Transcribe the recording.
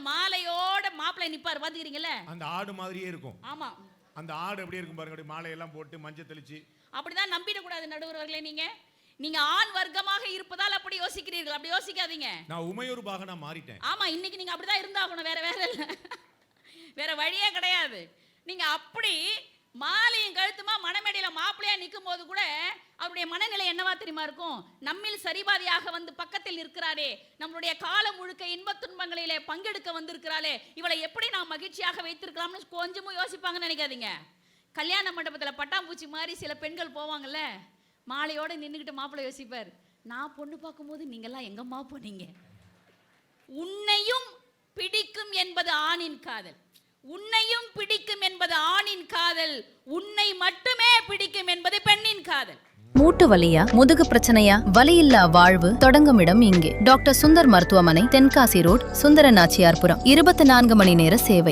மாலையோட மாப்பிள்ளை நிப்பாரு பாத்துக்கிறீங்கல்ல, அந்த ஆடு மாதிரியே இருக்கும். ஆமா, அந்த ஆடு எப்படி இருக்கும் பாருங்க, அப்படி மாலையெல்லாம் போட்டு மஞ்சள் தெளிச்சு. அப்படிதான் நம்பிடக்கூடாது நடுவர்களே. நீங்க ஆண் வர்க்கமாக இருப்பதால் அப்படி யோசிக்கிறீர்கள், அப்படி யோசிக்காதீங்க. நான் உமையொரு பாகனா மாறிட்டேன். ஆமா, இன்னைக்கு நீங்க அப்படிதான் இருந்தாகணும், வேற இல்ல, வேற வழியே கிடையாது. நீங்க அப்படி மாலையும் கழுத்துமா மணமேடையில மாப்பிள்ளையா நிற்கும் போது கூட அவருடைய மனநிலை என்னவா தெரியுமா இருக்கும்? நம்மில் சரிபாதியாக வந்து பக்கத்தில் இருக்கிறாரே, நம்மளுடைய காலம் முழுக்க இன்பத் துன்பங்களிலே பங்கெடுக்க வந்திருக்கிறாளே, இவளை எப்படி நாம் மகிழ்ச்சியாக வைத்திருக்கலாம்னு கொஞ்சமும் யோசிப்பாங்கன்னு நினைக்காதீங்க. கல்யாண மண்டபத்தில் பட்டாம்பூச்சி மாதிரி சில பெண்கள் போவாங்கல்ல, மாலையோட நின்றுக்கிட்டு மாப்பிள்ளை யோசிப்பார், நான் பொண்ணு பார்க்கும்போது நீங்கெல்லாம் எங்கம்மா போனீங்க? உன்னையும் பிடிக்கும் என்பது ஆணின் காதல், உன்னையும் பிடிக்கும் என்பது ஆணின் காதல், உன்னை மட்டுமே பிடிக்கும் என்பது பெண்ணின் காதல். மூட்டு வலியா, முதுகு பிரச்சனையா, வலியில்லா வாழ்வு தொடங்கும் இடம் இங்கே. டாக்டர் சுந்தர் மருத்துவமனை, தென்காசி ரோட், சுந்தர நாச்சியார்புரம். 24 மணி நேர சேவை.